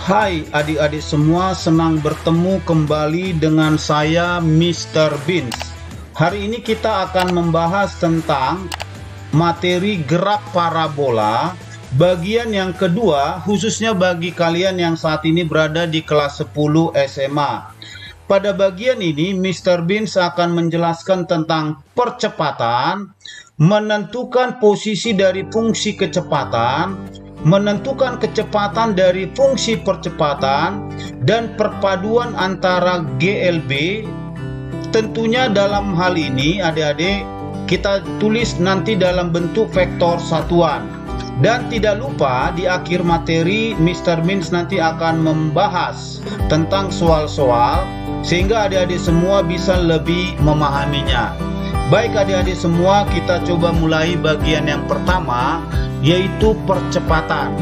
Hai adik-adik semua, senang bertemu kembali dengan saya Mr. Beans. Hari ini kita akan membahas tentang materi gerak parabola bagian yang kedua, khususnya bagi kalian yang saat ini berada di kelas 10 SMA. Pada bagian ini Mr. Beans akan menjelaskan tentang percepatan, menentukan posisi dari fungsi kecepatan, menentukan kecepatan dari fungsi percepatan, dan perpaduan antara GLB. Tentunya dalam hal ini adik-adik kita tulis nanti dalam bentuk vektor satuan. Dan tidak lupa di akhir materi Mr. Beans nanti akan membahas tentang soal-soal sehingga adik-adik semua bisa lebih memahaminya. Baik adik-adik semua, kita coba mulai bagian yang pertama, yaitu percepatan,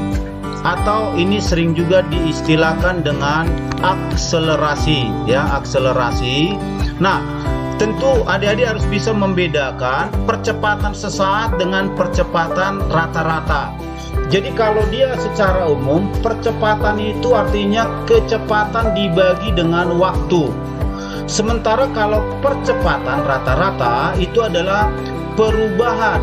atau ini sering juga diistilahkan dengan akselerasi, ya, akselerasi. Nah, tentu adik-adik harus bisa membedakan percepatan sesaat dengan percepatan rata-rata. Jadi kalau dia secara umum, percepatan itu artinya kecepatan dibagi dengan waktu. Sementara kalau percepatan rata-rata itu adalah perubahan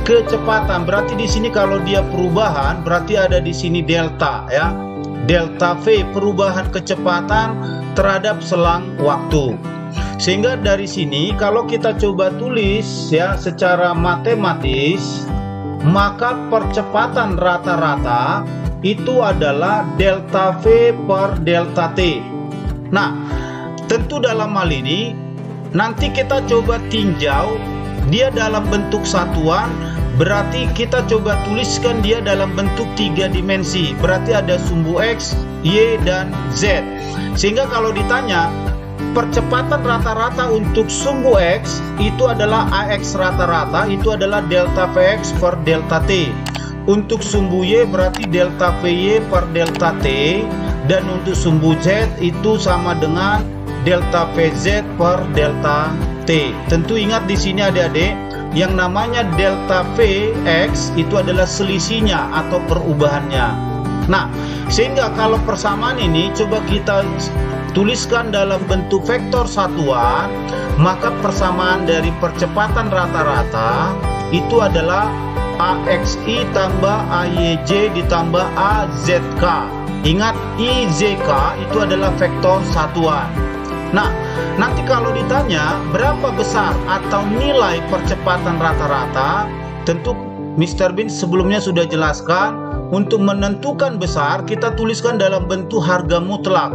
kecepatan. Berarti di sini kalau dia perubahan berarti ada di sini delta, ya. Delta V, perubahan kecepatan terhadap selang waktu. Sehingga dari sini kalau kita coba tulis ya secara matematis, maka percepatan rata-rata itu adalah delta V per delta T. Nah, tentu dalam hal ini nanti kita coba tinjau dia dalam bentuk satuan, berarti kita coba tuliskan dia dalam bentuk 3 dimensi. Berarti ada sumbu X, Y, dan Z. Sehingga kalau ditanya percepatan rata-rata untuk sumbu X itu adalah AX rata-rata, itu adalah delta Vx per delta T. Untuk sumbu Y berarti delta Vy per delta T. Dan untuk sumbu Z itu sama dengan delta Vz per delta T. Tentu ingat di sini adik-adik, yang namanya delta Vx itu adalah selisihnya atau perubahannya. Nah, sehingga kalau persamaan ini coba kita tuliskan dalam bentuk vektor satuan, maka persamaan dari percepatan rata-rata itu adalah AXI tambah AYJ ditambah AZK. Ingat, IZK itu adalah vektor satuan. Nah, nanti kalau ditanya berapa besar atau nilai percepatan rata-rata, tentu Mr. Beans sebelumnya sudah jelaskan, untuk menentukan besar kita tuliskan dalam bentuk harga mutlak.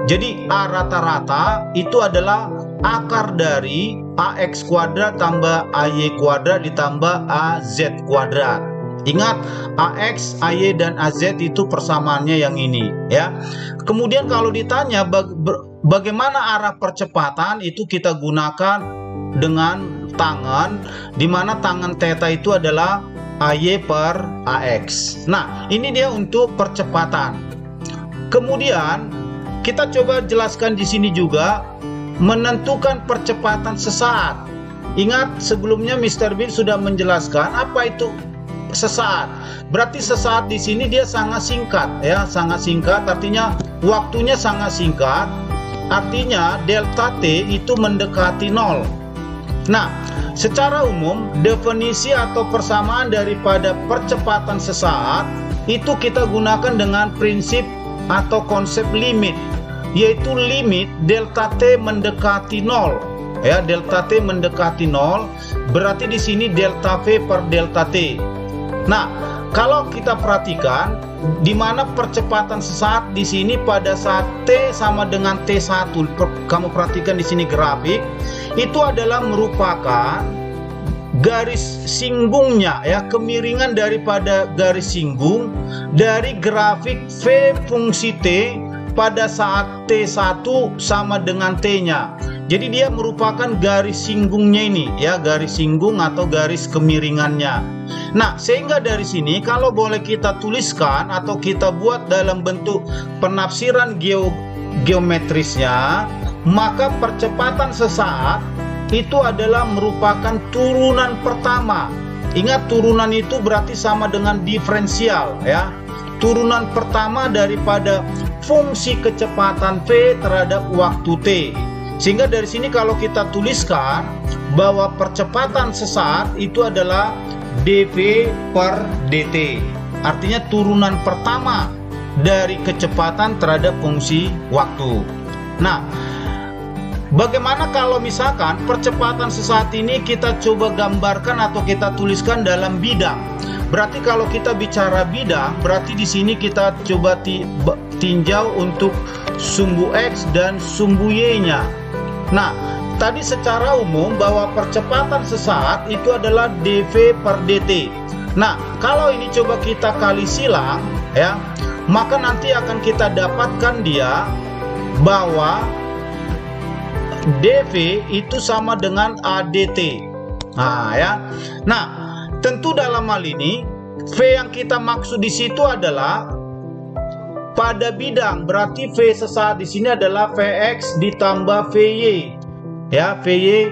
Jadi A rata-rata itu adalah akar dari AX kuadrat tambah AY kuadrat ditambah AZ kuadrat. Ingat, AX, AY, dan AZ itu persamaannya yang ini, ya. Kemudian kalau ditanya bagaimana arah percepatan, itu kita gunakan dengan tangan, di mana tangan theta itu adalah AY per AX. Nah, ini dia untuk percepatan. Kemudian kita coba jelaskan di sini juga menentukan percepatan sesaat. Ingat, sebelumnya Mr. Bean sudah menjelaskan apa itu sesaat. Berarti sesaat di sini dia sangat singkat, ya, sangat singkat. Artinya waktunya sangat singkat. Artinya delta T itu mendekati 0. Nah, secara umum definisi atau persamaan daripada percepatan sesaat itu kita gunakan dengan prinsip atau konsep limit, yaitu limit delta T mendekati 0. Ya, delta T mendekati 0 berarti di sini delta V per delta T. Nah, kalau kita perhatikan di mana percepatan sesaat di sini pada saat T sama dengan T1, kamu perhatikan di sini grafik, itu adalah merupakan garis singgungnya, ya, kemiringan daripada garis singgung dari grafik V fungsi T pada saat T1 sama dengan T-nya. Jadi dia merupakan garis singgungnya ini, ya, garis singgung atau garis kemiringannya. Nah, sehingga dari sini kalau boleh kita tuliskan atau kita buat dalam bentuk penafsiran geometrisnya, maka percepatan sesaat itu adalah merupakan turunan pertama. Ingat, turunan itu berarti sama dengan diferensial, ya. turunan pertama daripada fungsi kecepatan V terhadap waktu T. Sehingga dari sini kalau kita tuliskan bahwa percepatan sesaat itu adalah dV per dt. Artinya turunan pertama dari kecepatan terhadap fungsi waktu. Nah, bagaimana kalau misalkan percepatan sesaat ini kita coba gambarkan atau kita tuliskan dalam bidang? Berarti kalau kita bicara bidang, berarti di sini kita coba tinjau untuk sumbu X dan sumbu Y-nya. Nah, tadi secara umum bahwa percepatan sesaat itu adalah dV per dt. Nah, kalau ini coba kita kali silang, ya, maka nanti akan kita dapatkan dia bahwa dV itu sama dengan ADT. Nah, ya. Nah, tentu dalam hal ini V yang kita maksud di situ adalah pada bidang, berarti V sesaat di sini adalah Vx ditambah Vy, ya, Vy.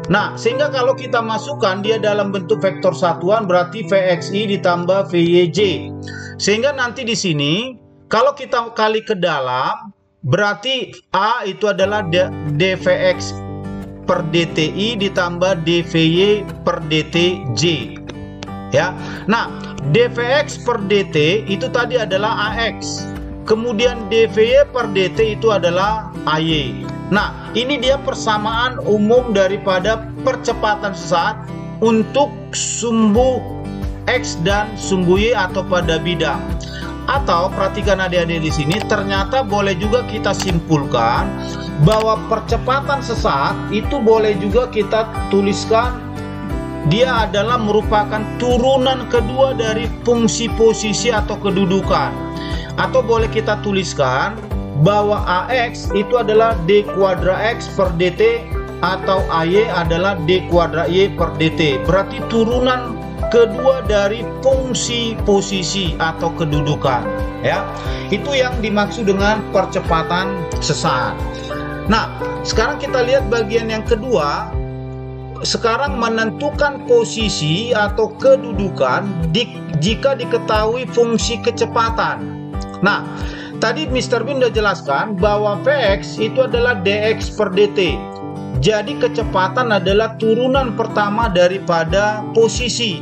Nah, sehingga kalau kita masukkan dia dalam bentuk vektor satuan, berarti Vxi ditambah Vyj. Sehingga nanti di sini kalau kita kali ke dalam, berarti A itu adalah dVx per dTi ditambah dVy per dTj, ya. Nah, dVx per dt itu tadi adalah Ax. Kemudian dVy per dt itu adalah AY. Nah, ini dia persamaan umum daripada percepatan sesaat untuk sumbu X dan sumbu Y atau pada bidang. Atau perhatikan adik-adik di sini, ternyata boleh juga kita simpulkan bahwa percepatan sesaat itu boleh juga kita tuliskan dia adalah merupakan turunan kedua dari fungsi posisi atau kedudukan. Atau boleh kita tuliskan bahwa AX itu adalah D kuadrat X per dt atau AY adalah D kuadrat Y per dt. Berarti turunan kedua dari fungsi posisi atau kedudukan, ya. Itu yang dimaksud dengan percepatan sesaat. Nah, sekarang kita lihat bagian yang kedua. Sekarang menentukan posisi atau kedudukan jika diketahui fungsi kecepatan. Nah, tadi Mr. Bin sudah jelaskan bahwa Vx itu adalah dx per dt. Jadi kecepatan adalah turunan pertama daripada posisi.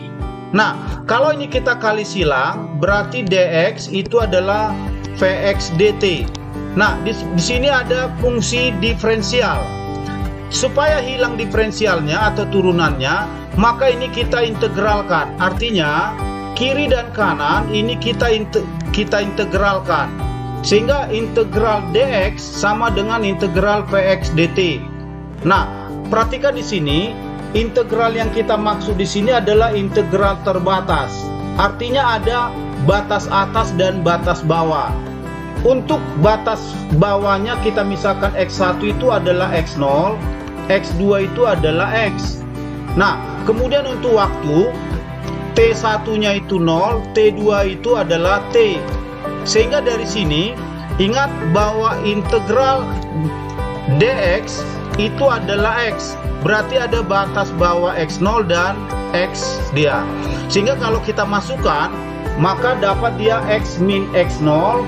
Nah, kalau ini kita kali silang, berarti dx itu adalah Vx dt. Nah, di sini ada fungsi diferensial. Supaya hilang diferensialnya atau turunannya, maka ini kita integralkan. Artinya, kiri dan kanan ini kita integralkan. Sehingga integral dx sama dengan integral Vx dt. Nah, perhatikan di sini, integral yang kita maksud di sini adalah integral terbatas. Artinya ada batas atas dan batas bawah. Untuk batas bawahnya kita misalkan X1 itu adalah X0, X2 itu adalah X. Nah, kemudian untuk waktu T1-nya itu 0, T2 itu adalah T. Sehingga dari sini ingat bahwa integral dx itu adalah X. Berarti ada batas bawah X0 dan X dia. Sehingga kalau kita masukkan, maka dapat dia X min X0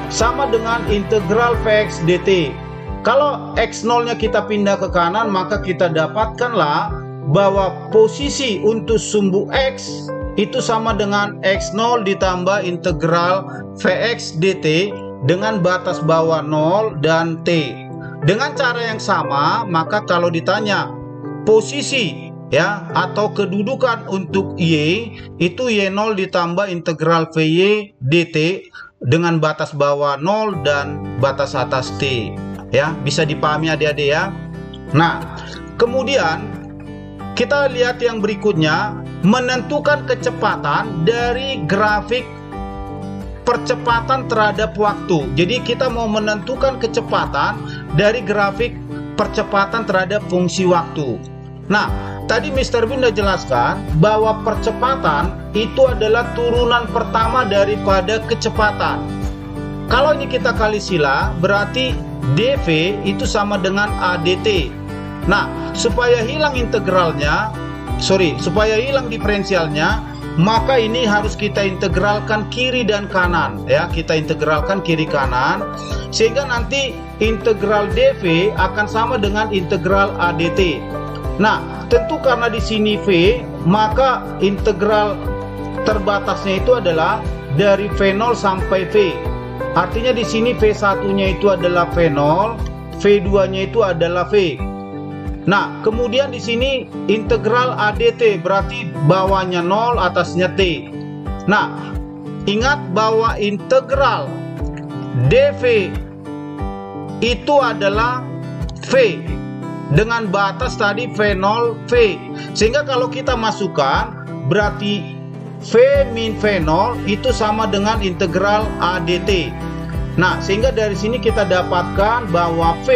sama dengan integral Vx dt. Kalau X0-nya kita pindah ke kanan, maka kita dapatkanlah bahwa posisi untuk sumbu X itu sama dengan X0 ditambah integral Vx dt dengan batas bawah 0 dan T. Dengan cara yang sama, maka kalau ditanya posisi, ya, atau kedudukan untuk Y, itu Y0 ditambah integral Vy dt dengan batas bawah 0 dan batas atas T. Ya, bisa dipahami adik-adik ya. Nah, kemudian kita lihat yang berikutnya, menentukan kecepatan dari grafik percepatan terhadap waktu. Jadi kita mau menentukan kecepatan dari grafik percepatan terhadap fungsi waktu. Nah, tadi Mr. Bin sudah jelaskan bahwa percepatan itu adalah turunan pertama daripada kecepatan. Kalau ini kita kali sila, berarti dV itu sama dengan ADT. Nah, supaya hilang integralnya, supaya hilang diferensialnya, maka ini harus kita integralkan kiri dan kanan, ya. Kita integralkan kiri kanan, sehingga nanti integral dV akan sama dengan integral ADT. Nah, tentu karena di sini V, maka integral terbatasnya itu adalah dari V0 sampai V. Artinya di sini V1-nya itu adalah V0, V2-nya itu adalah V. Nah, kemudian di sini integral ADT, berarti bawahnya 0, atasnya T. Nah, ingat bahwa integral dV itu adalah V dengan batas tadi V0 V. Sehingga kalau kita masukkan, berarti V min V0 itu sama dengan integral ADT. Nah, sehingga dari sini kita dapatkan bahwa V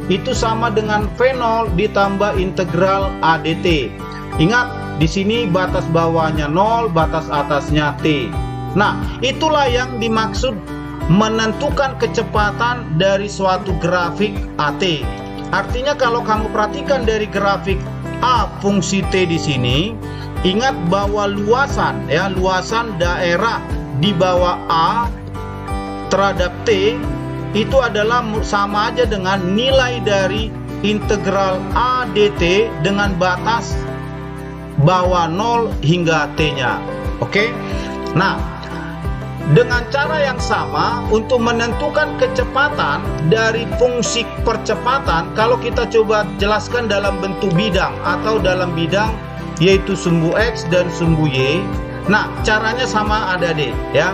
itu sama dengan V0 ditambah integral ADT. Ingat, di sini batas bawahnya 0, batas atasnya T. Nah, itulah yang dimaksud menentukan kecepatan dari suatu grafik AT. Artinya kalau kamu perhatikan dari grafik A fungsi T di sini, ingat bahwa luasan, ya, luasan daerah di bawah A terhadap T itu adalah sama aja dengan nilai dari integral ADT dengan batas bawah 0 hingga T-nya. Oke? Nah, dengan cara yang sama untuk menentukan kecepatan dari fungsi percepatan, kalau kita coba jelaskan dalam bentuk bidang atau dalam bidang yaitu sumbu X dan sumbu Y. Nah, caranya sama adik-adik, ya.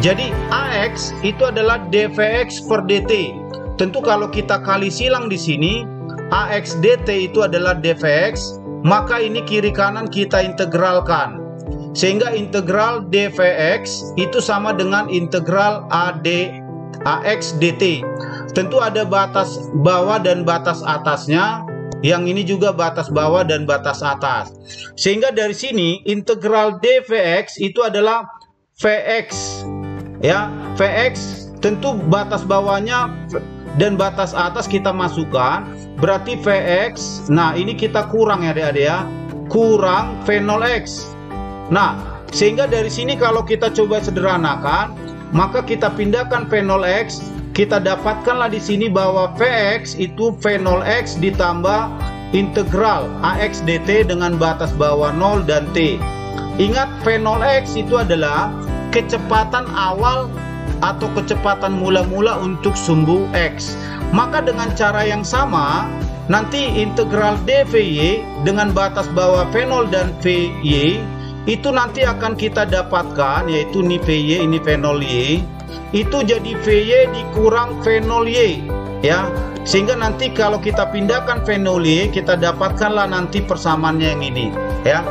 Jadi AX itu adalah dVx per dt. Tentu kalau kita kali silang di sini, AX dt itu adalah dVx, maka ini kiri kanan kita integralkan. Sehingga integral dVx itu sama dengan integral AX dt. Tentu ada batas bawah dan batas atasnya. Yang ini juga batas bawah dan batas atas. Sehingga dari sini integral dVx itu adalah Vx. Ya, Vx tentu batas bawahnya dan batas atas kita masukkan, berarti Vx. Nah, ini kita kurang ya adik-adik ya, kurang V0x. Nah, sehingga dari sini kalau kita coba sederhanakan, maka kita pindahkan V0x, kita dapatkanlah di sini bahwa Vx itu V0x ditambah integral AX dt dengan batas bawah 0 dan T. Ingat, V0x itu adalah kecepatan awal atau kecepatan mula-mula untuk sumbu X. Maka dengan cara yang sama, nanti integral dVy dengan batas bawah V0 dan Vy itu nanti akan kita dapatkan, yaitu ini Vy, ini V0y, itu jadi Vy dikurang V0y, ya. Sehingga nanti kalau kita pindahkan V0y, kita dapatkanlah nanti persamaannya yang ini, ya.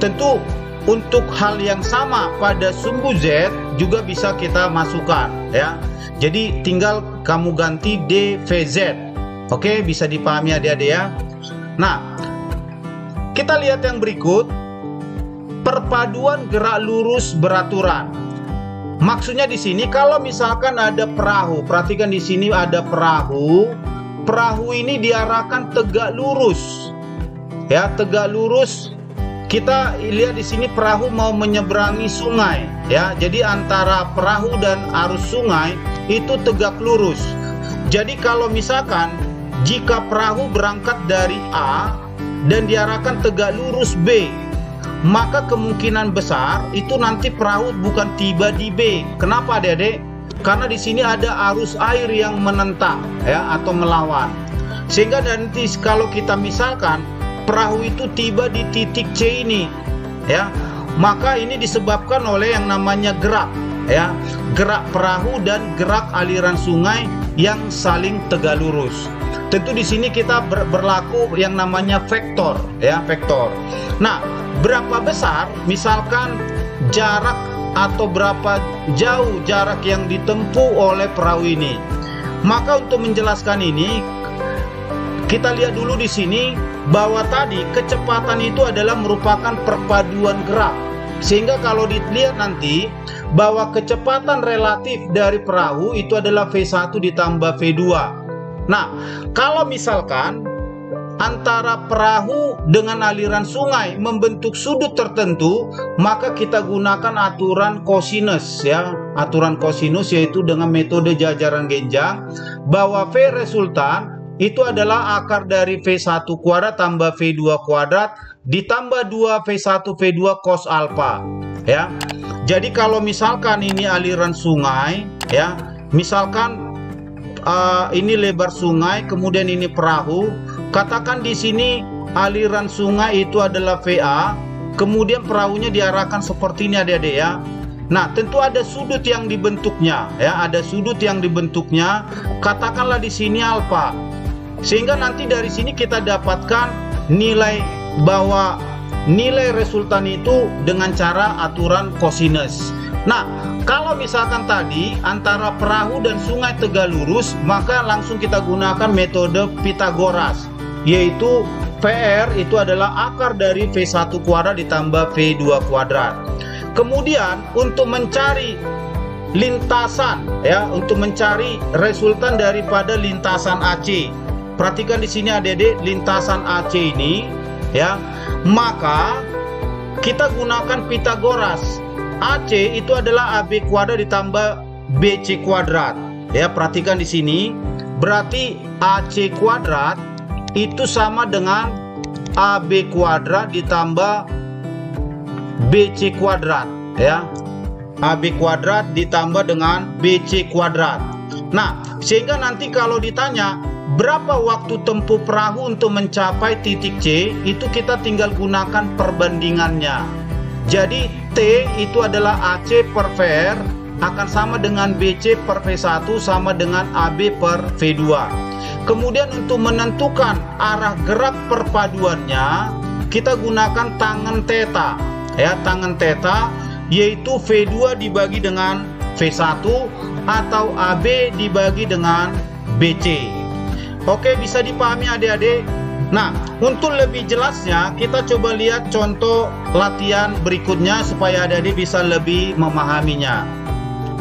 Tentu untuk hal yang sama pada sumbu Z juga bisa kita masukkan, ya. Jadi tinggal kamu ganti dVz. Oke, bisa dipahami adik-adik ya. Nah, kita lihat yang berikut. Perpaduan gerak lurus beraturan. Maksudnya di sini kalau misalkan ada perahu, perhatikan di sini ada perahu. Perahu ini diarahkan tegak lurus. Ya, tegak lurus. Kita lihat di sini perahu mau menyeberangi sungai, ya. Jadi antara perahu dan arus sungai itu tegak lurus. Jadi kalau misalkan jika perahu berangkat dari A dan diarahkan tegak lurus B, maka kemungkinan besar itu nanti perahu bukan tiba di B. Kenapa, Adik-adik? Karena di sini ada arus air yang menentang, ya, atau melawan. Sehingga nanti kalau kita misalkan perahu itu tiba di titik C ini, ya, maka ini disebabkan oleh yang namanya gerak, ya, gerak perahu dan gerak aliran sungai yang saling tegak lurus. Tentu di sini kita berlaku yang namanya vektor, ya, vektor. Nah, berapa besar misalkan jarak atau berapa jauh jarak yang ditempuh oleh perahu ini? Maka untuk menjelaskan ini, kita lihat dulu di sini bahwa tadi kecepatan itu adalah merupakan perpaduan gerak. Sehingga kalau dilihat nanti bahwa kecepatan relatif dari perahu itu adalah V1 ditambah V2. Nah, kalau misalkan antara perahu dengan aliran sungai membentuk sudut tertentu, maka kita gunakan aturan kosinus ya. Aturan kosinus yaitu dengan metode jajaran genjang, bahwa V resultan itu adalah akar dari V1 kuadrat tambah V2 kuadrat ditambah 2 V1 V2 cos alfa ya. Jadi kalau misalkan ini aliran sungai ya, misalkan ini lebar sungai, kemudian ini perahu. Katakan di sini aliran sungai itu adalah VA, kemudian perahunya diarahkan seperti ini adik-adik ya. Nah, tentu ada sudut yang dibentuknya ya, ada sudut yang dibentuknya. Katakanlah di sini alfa. Sehingga nanti dari sini kita dapatkan nilai, bahwa nilai resultan itu dengan cara aturan kosinus. Nah, kalau misalkan tadi antara perahu dan sungai tegak lurus, maka langsung kita gunakan metode Pitagoras, yaitu VR itu adalah akar dari V1 kuadrat ditambah V2 kuadrat. Kemudian untuk mencari lintasan ya, untuk mencari resultan daripada lintasan AC. Perhatikan di sini adik-adik, lintasan AC ini ya, maka kita gunakan Pitagoras. AC itu adalah AB kuadrat ditambah BC kuadrat. Ya, perhatikan di sini. Berarti AC kuadrat itu sama dengan AB kuadrat ditambah BC kuadrat ya. AB kuadrat ditambah dengan BC kuadrat. Nah, sehingga nanti kalau ditanya berapa waktu tempuh perahu untuk mencapai titik C, itu kita tinggal gunakan perbandingannya. Jadi T itu adalah AC per VR akan sama dengan BC per V1 sama dengan AB per V2. Kemudian untuk menentukan arah gerak perpaduannya, kita gunakan tangen theta ya, tangen theta yaitu V2 dibagi dengan V1 atau AB dibagi dengan BC. Oke, bisa dipahami adik-adik? Nah, untuk lebih jelasnya kita coba lihat contoh latihan berikutnya supaya adik-adik bisa lebih memahaminya.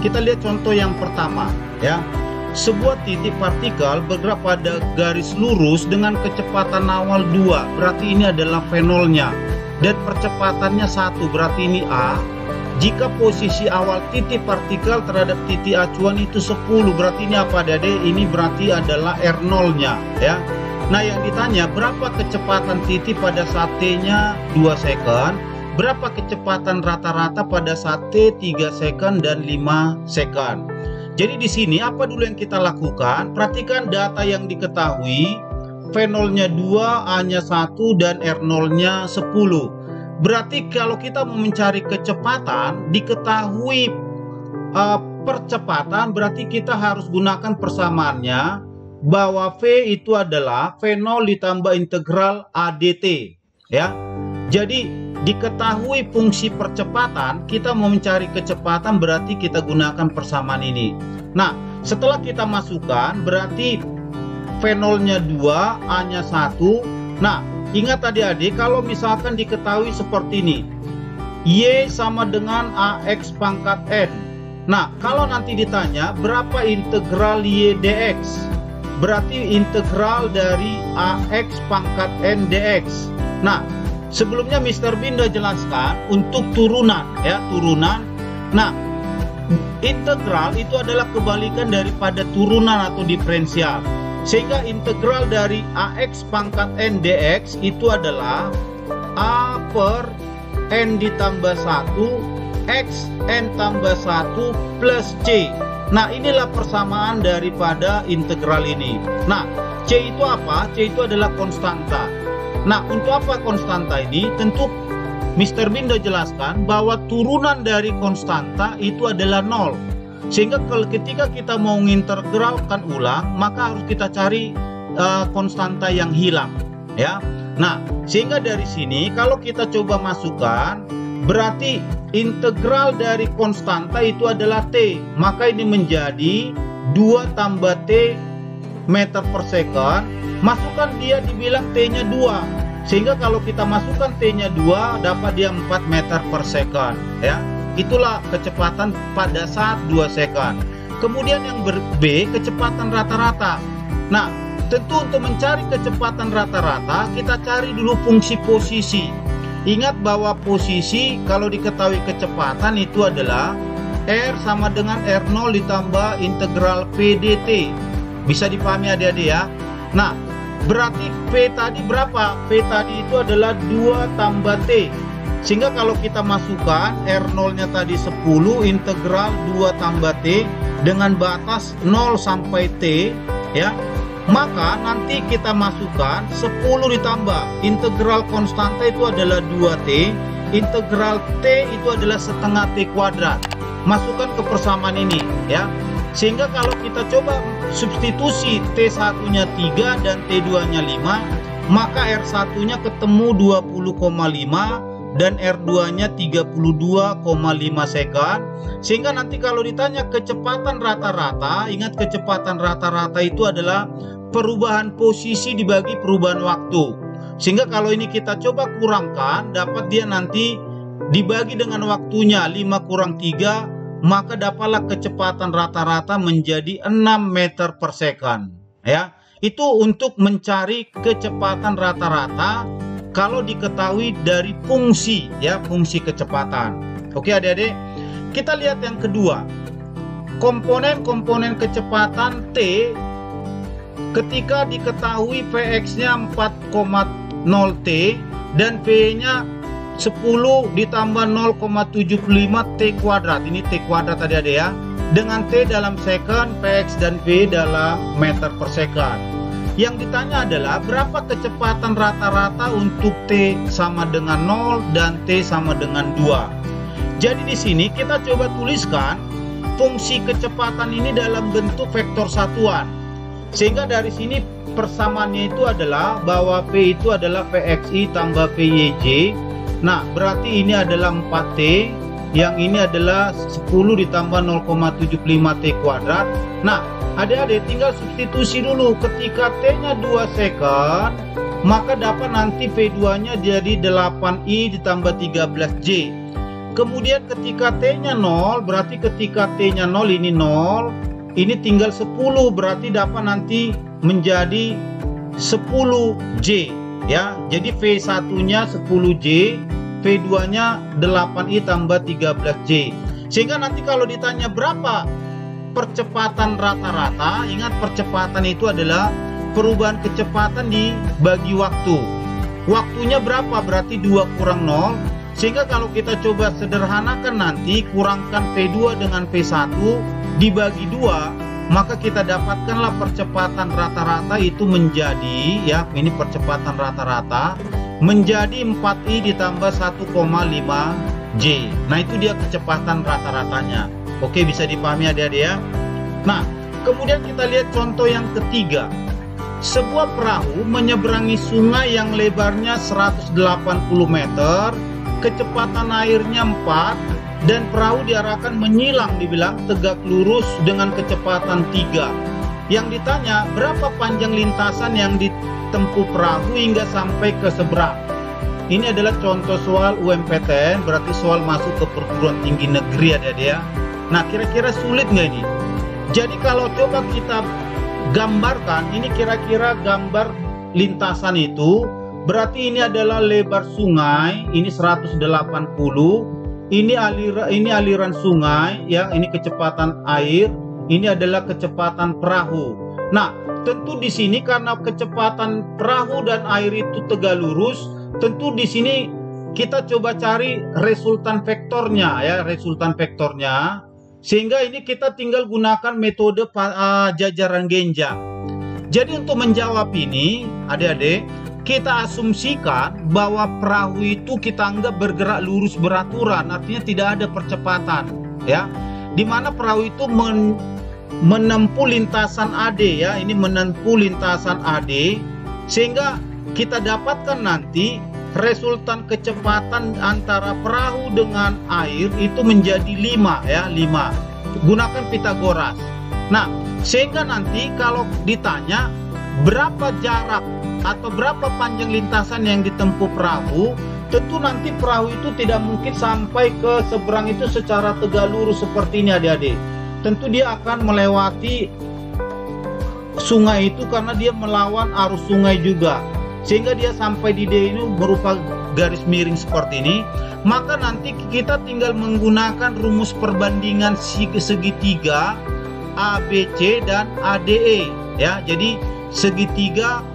Kita lihat contoh yang pertama ya. Sebuah titik partikel bergerak pada garis lurus dengan kecepatan awal 2, berarti ini adalah fenolnya, dan percepatannya 1, berarti ini A. Jika posisi awal titik partikel terhadap titik acuan itu 10, berarti ini apa adik-adik? Ini berarti adalah R0-nya ya. Nah, yang ditanya berapa kecepatan titik pada saat T-nya 2 second, berapa kecepatan rata-rata pada saat T 3 second dan 5 second. Jadi di sini apa dulu yang kita lakukan? Perhatikan data yang diketahui, V0-nya 2, A-nya 1 dan R0-nya 10. Berarti kalau kita mau mencari kecepatan, diketahui percepatan, berarti kita harus gunakan persamaannya, bahwa V itu adalah V0 ditambah integral ADT ya. Jadi diketahui fungsi percepatan, kita mau mencari kecepatan berarti kita gunakan persamaan ini. Nah, setelah kita masukkan berarti V0-nya 2, A-nya 1. Nah, ingat adik-adik, kalau misalkan diketahui seperti ini, Y sama dengan AX pangkat N. Nah, kalau nanti ditanya berapa integral Y dx, berarti integral dari AX pangkat N dx. Nah, sebelumnya Mr. Bin sudah jelaskan untuk turunan ya, turunan. Nah, integral itu adalah kebalikan daripada turunan atau diferensial. Sehingga integral dari AX pangkat N dx itu adalah A per N ditambah 1 X N tambah 1 plus C. Nah, inilah persamaan daripada integral ini. Nah, C itu apa? C itu adalah konstanta. Nah, untuk apa konstanta ini? Tentu Mr. Bin sudah jelaskan bahwa turunan dari konstanta itu adalah 0. Sehingga ketika kita mau mengintegralkan ulang, maka harus kita cari konstanta yang hilang ya. Nah, sehingga dari sini kalau kita coba masukkan, berarti integral dari konstanta itu adalah T. Maka ini menjadi 2 tambah T meter per second. Masukkan dia dibilang T-nya 2. Sehingga kalau kita masukkan T-nya 2, dapat dia 4 meter per second ya. Itulah kecepatan pada saat 2 second. Kemudian yang B, kecepatan rata-rata. Nah, tentu untuk mencari kecepatan rata-rata kita cari dulu fungsi posisi. Ingat bahwa posisi kalau diketahui kecepatan itu adalah R sama dengan R0 ditambah integral P dt. Bisa dipahami adik-adik ya. Nah, berarti P tadi berapa? P tadi itu adalah 2 tambah T. Sehingga kalau kita masukkan R0-nya tadi 10 integral 2 tambah T dengan batas 0 sampai T ya. Maka nanti kita masukkan 10 ditambah integral konstanta itu adalah 2T, integral T itu adalah setengah T kuadrat. Masukkan ke persamaan ini ya. Sehingga kalau kita coba substitusi T1-nya 3 dan T2-nya 5, maka R1-nya ketemu 20,5 dan R2-nya 32,5 sekon. Sehingga nanti kalau ditanya kecepatan rata-rata, ingat kecepatan rata-rata itu adalah perubahan posisi dibagi perubahan waktu. Sehingga kalau ini kita coba kurangkan, dapat dia nanti dibagi dengan waktunya 5 kurang 3, maka dapatlah kecepatan rata-rata menjadi 6 meter per second ya. Itu untuk mencari kecepatan rata-rata kalau diketahui dari fungsi ya, fungsi kecepatan. Oke adik-adik, kita lihat yang kedua. Komponen-komponen kecepatan T ketika diketahui Px-nya 4,0 T dan P-nya 10 ditambah 0,75 T kuadrat. Ini T kuadrat adik-adik ya. Dengan T dalam second, Px dan P dalam meter per second. Yang ditanya adalah berapa kecepatan rata-rata untuk T sama dengan 0 dan T sama dengan 2. Jadi di sini kita coba tuliskan fungsi kecepatan ini dalam bentuk vektor satuan. Sehingga dari sini persamaannya itu adalah bahwa P itu adalah Pxi tambah Pyj. Nah, berarti ini adalah 4T, yang ini adalah 10 ditambah 0,75 T kuadrat. Nah, adik-adik tinggal substitusi dulu. Ketika T-nya 2 sekon, maka dapat nanti P2-nya jadi 8I ditambah 13J. Kemudian ketika T-nya 0, berarti ketika T-nya 0 ini 0, ini tinggal 10, berarti dapat nanti menjadi 10J ya. Jadi V1-nya 10J, V2-nya 8I tambah 13J. Sehingga nanti kalau ditanya berapa percepatan rata-rata, ingat percepatan itu adalah perubahan kecepatan dibagi waktu. Waktunya berapa? Berarti 2 kurang 0. Sehingga kalau kita coba sederhanakan nanti, kurangkan V2 dengan V1 dibagi 2, maka kita dapatkanlah percepatan rata-rata itu menjadi ya, ini percepatan rata-rata menjadi 4I ditambah 1,5J. Nah, itu dia kecepatan rata-ratanya. Oke, bisa dipahami adik-adik ya. Nah, kemudian kita lihat contoh yang ketiga. Sebuah perahu menyeberangi sungai yang lebarnya 180 meter, kecepatan airnya 4, dan perahu diarahkan menyilang, dibilang tegak lurus dengan kecepatan 3. Yang ditanya berapa panjang lintasan yang ditempuh perahu hingga sampai ke seberang. Ini adalah contoh soal UMPTN, berarti soal masuk ke perguruan tinggi negeri adik-adik ya. Nah, kira-kira sulit nggak ini? Jadi kalau coba kita gambarkan, ini kira-kira gambar lintasan itu, berarti ini adalah lebar sungai, ini 180, ini aliran sungai ya, ini kecepatan air, ini adalah kecepatan perahu. Nah, tentu di sini karena kecepatan perahu dan air itu tegak lurus, tentu di sini kita coba cari resultan vektornya ya, resultan vektornya. Sehingga ini kita tinggal gunakan metode jajaran genjang. Jadi untuk menjawab ini, adik-adik, kita asumsikan bahwa perahu itu kita anggap bergerak lurus beraturan, artinya tidak ada percepatan ya. Dimana perahu itu menempuh lintasan AD ya, ini menempuh lintasan AD, sehingga kita dapatkan nanti resultan kecepatan antara perahu dengan air itu menjadi 5 ya, 5. Gunakan Pitagoras. Nah, sehingga nanti kalau ditanya berapa jarak atau berapa panjang lintasan yang ditempuh perahu, tentu nanti perahu itu tidak mungkin sampai ke seberang itu secara tegak lurus seperti ini adik-adik. Tentu dia akan melewati sungai itu karena dia melawan arus sungai juga, sehingga dia sampai di D ini berupa garis miring seperti ini. Maka nanti kita tinggal menggunakan rumus perbandingan segitiga ABC dan ADE ya. Jadi segitiga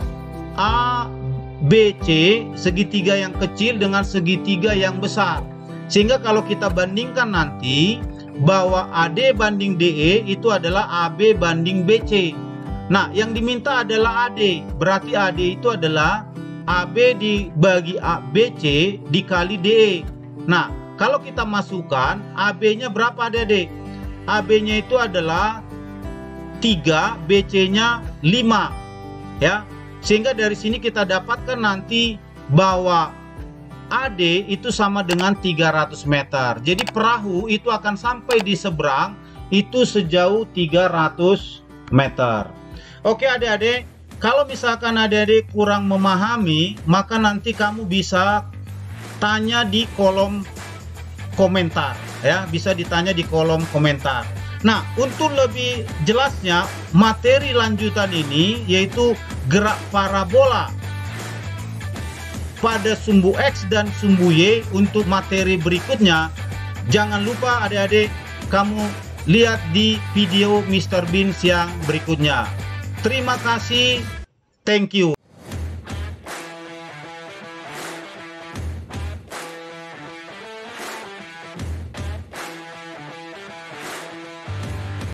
ABC, segitiga yang kecil dengan segitiga yang besar, sehingga kalau kita bandingkan nanti bahwa AD banding DE itu adalah AB banding BC. Nah, yang diminta adalah AD, berarti AD itu adalah AB dibagi BC dikali DE. Nah, kalau kita masukkan AB-nya berapa adik-adik? AB-nya itu adalah 3, BC-nya 5 ya. Sehingga dari sini kita dapatkan nanti bahwa AD itu sama dengan 300 meter. Jadi perahu itu akan sampai di seberang itu sejauh 300 meter. Oke adik-adik, kalau misalkan adik-adik kurang memahami, maka nanti kamu bisa tanya di kolom komentar ya, bisa ditanya di kolom komentar. Nah, untuk lebih jelasnya materi lanjutan ini yaitu gerak parabola pada sumbu X dan sumbu Y. Untuk materi berikutnya jangan lupa adik-adik kamu lihat di video Mr. Beans yang berikutnya. Terima kasih, thank you.